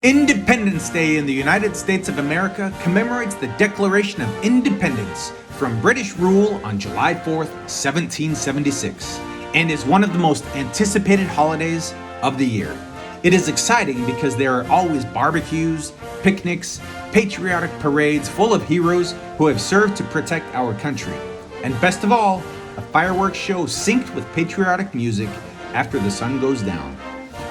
Independence Day in the United States of America commemorates the Declaration of Independence from British rule on July 4th, 1776, and is one of the most anticipated holidays of the year. It is exciting because there are always barbecues, picnics, patriotic parades full of heroes who have served to protect our country, and best of all, a fireworks show synced with patriotic music after the sun goes down.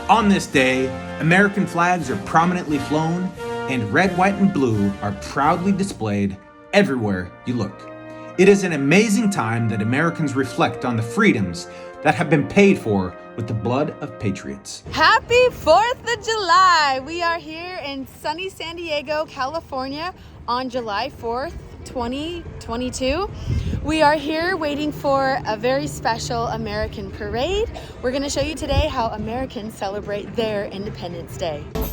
On this day, American flags are prominently flown, and red, white, and blue are proudly displayed everywhere you look. It is an amazing time that Americans reflect on the freedoms that have been paid for with the blood of patriots. Happy 4th of July! We are here in sunny San Diego, California on July 4th, 2022. We are here waiting for a very special American parade. We're going to show you today how Americans celebrate their Independence Day. Don't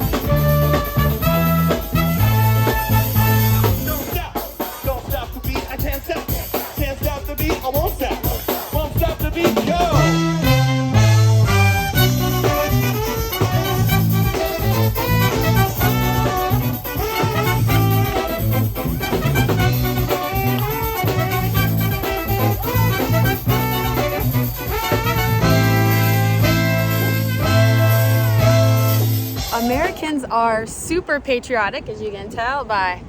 stop the beat, I can't stop the beat, I won't stop the beat, yo! Americans are super patriotic, as you can tell by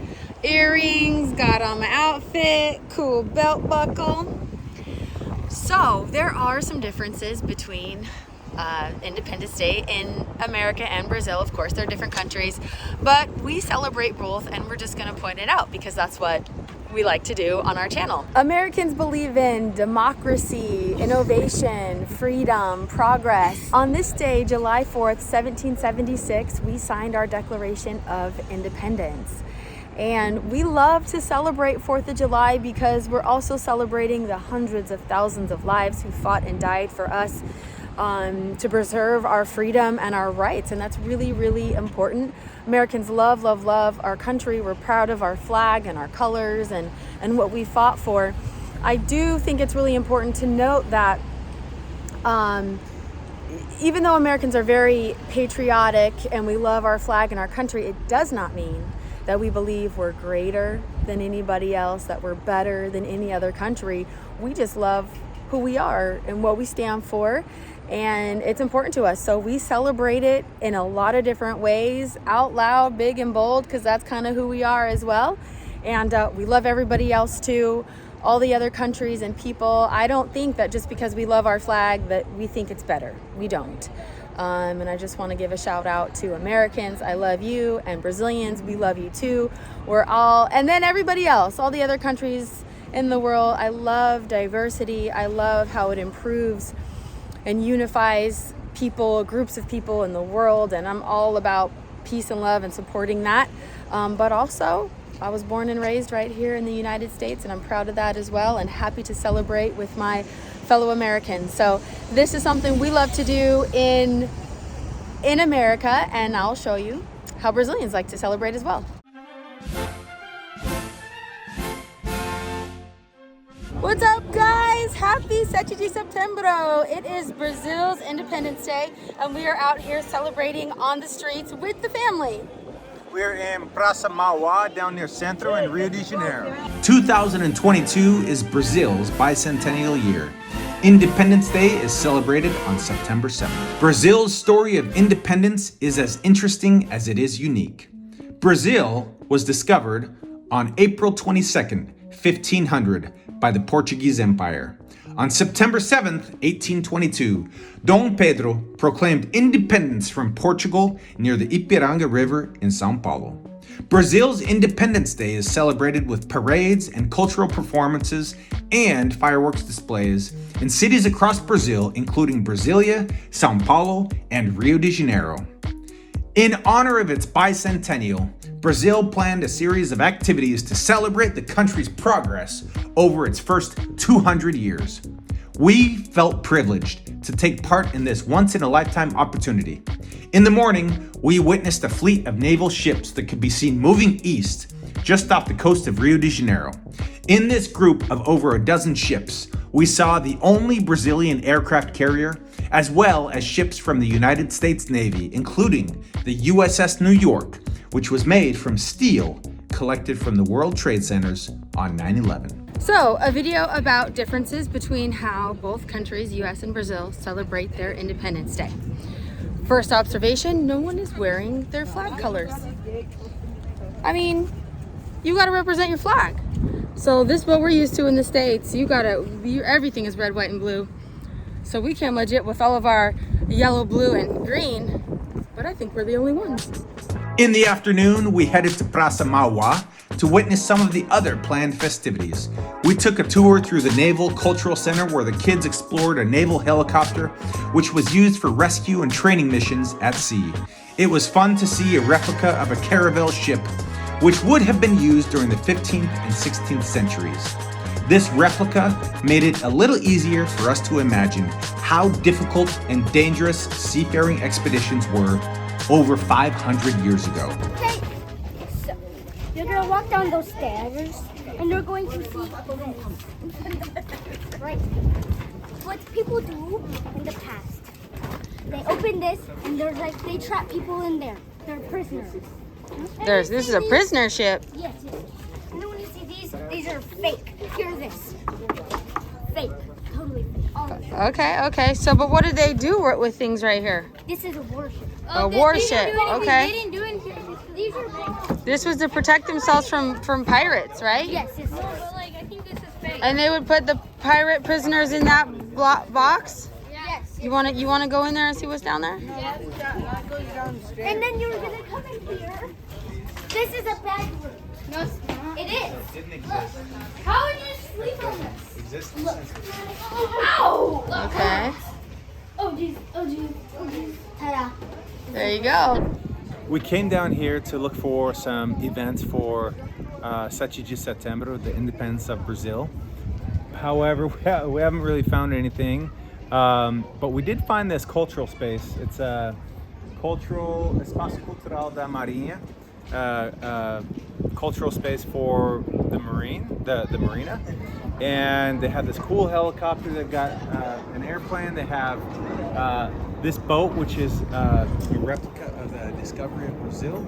earrings, got on my outfit, cool belt buckle. So there are some differences between Independence Day in America and Brazil. Of course, they're different countries, but we celebrate both, and we're just going to point it out because that's what we like to do on our channel. Americans believe in democracy, innovation, freedom, progress. On this day, July 4th, 1776, we signed our Declaration of Independence. And we love to celebrate 4th of July because we're also celebrating the hundreds of thousands of lives who fought and died for us to preserve our freedom and our rights. And that's really, really important. Americans love, love, love our country. We're proud of our flag and our colors and what we fought for. I do think it's really important to note that even though Americans are very patriotic and we love our flag and our country, it does not mean that we believe we're greater than anybody else, that we're better than any other country. We just love who we are and what we stand for, and it's important to us. So we celebrate it in a lot of different ways, out loud, big and bold, because that's kind of who we are as well. And we love everybody else too, all the other countries and people. I don't think that just because we love our flag that we think it's better. We don't. And I just want to give a shout out to Americans. I love you, and Brazilians, we love you too. We're all, and then everybody else, all the other countries in the world. I love diversity. I love how it improves and unifies people, groups of people in the world. And I'm all about peace and love and supporting that. But also, I was born and raised right here in the United States, and I'm proud of that as well, and happy to celebrate with my fellow Americans. So this is something we love to do in America, and I'll show you how Brazilians like to celebrate as well. What's up, guys? Happy 7 de setembro. It is Brazil's Independence Day, and we are out here celebrating on the streets with the family. We're in Praça Mauá down near Centro in Rio de Janeiro. 2022 is Brazil's bicentennial year. Independence Day is celebrated on September 7th. Brazil's story of independence is as interesting as it is unique. Brazil was discovered on April 22nd, 1500 by the Portuguese Empire. On September 7th, 1822, Dom Pedro proclaimed independence from Portugal near the Ipiranga River in São Paulo. Brazil's Independence Day is celebrated with parades and cultural performances and fireworks displays in cities across Brazil, including Brasilia, São Paulo, and Rio de Janeiro. In honor of its bicentennial, Brazil planned a series of activities to celebrate the country's progress over its first 200 years. We felt privileged to take part in this once-in-a-lifetime opportunity. In the morning, we witnessed a fleet of naval ships that could be seen moving east just off the coast of Rio de Janeiro. In this group of over a dozen ships, we saw the only Brazilian aircraft carrier as well as ships from the United States Navy, including the USS New York, which was made from steel collected from the World Trade Centers on 9/11. So, a video about differences between how both countries, US and Brazil, celebrate their Independence Day. First observation, no one is wearing their flag colors. I mean, you gotta represent your flag. So this is what we're used to in the States. Everything is red, white, and blue. So we came legit with all of our yellow, blue, and green, but I think we're the only ones. In the afternoon, we headed to Praça Mauá to witness some of the other planned festivities. We took a tour through the Naval Cultural Center where the kids explored a naval helicopter, which was used for rescue and training missions at sea. It was fun to see a replica of a caravel ship, which would have been used during the 15th and 16th centuries. This replica made it a little easier for us to imagine how difficult and dangerous seafaring expeditions were over 500 years ago. Okay, so you're gonna walk down those stairs and you're going to see right what people do in the past. They open this and they trap people in there. They're prisoners. This is a prisoner ship. Yes, yes. And then when you see these are fake. Hear this. Fake. Totally fake. All of it. Okay. So, but what did they do with things right here? This is a warship. A warship. Okay. They didn't do anything. These are This was to protect themselves from pirates, right? yes. No, but like I think this is fake. And they would put the pirate prisoners in that box. Yes. You want to go in there and see what's down there? Yes. And then you're gonna come in here. This is a bad room. No, it's not. It is. Look. How would you sleep on this? Look. Ow! Okay. Oh jeez. Oh jeez. Oh jeez. Ta-da. There you go. We came down here to look for some events for 7 de setembro, the independence of Brazil. However, we haven't really found anything, but we did find this cultural space. It's a Espaço Cultural da Marinha, cultural space for the marina. And they have this cool helicopter. They've got an airplane. They have this boat, which is a replica of the discovery of Brazil.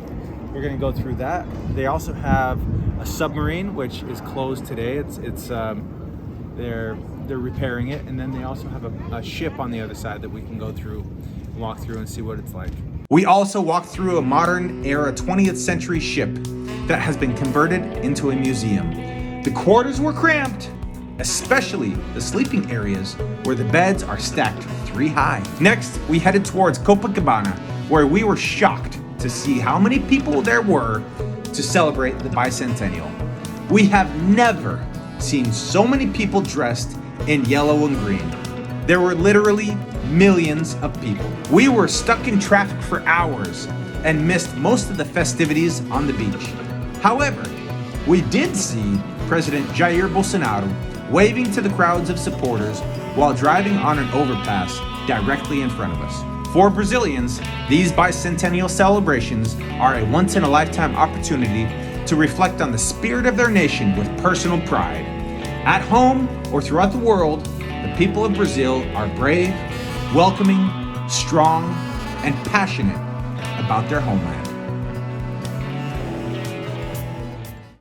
We're gonna go through that. They also have a submarine, which is closed today. They're repairing it, and then they also have a ship on the other side that we can go through, walk through, and see what it's like. We also walked through a modern era 20th century ship that has been converted into a museum. The quarters were cramped, especially the sleeping areas where the beds are stacked 3 high. Next, we headed towards Copacabana, where we were shocked to see how many people there were to celebrate the bicentennial. We have never seen so many people dressed in yellow and green. There were literally millions of people. We were stuck in traffic for hours and missed most of the festivities on the beach. However, we did see President Jair Bolsonaro waving to the crowds of supporters while driving on an overpass directly in front of us. For Brazilians, these bicentennial celebrations are a once-in-a-lifetime opportunity to reflect on the spirit of their nation with personal pride. At home or throughout the world, the people of Brazil are brave, welcoming, strong, and passionate about their homeland.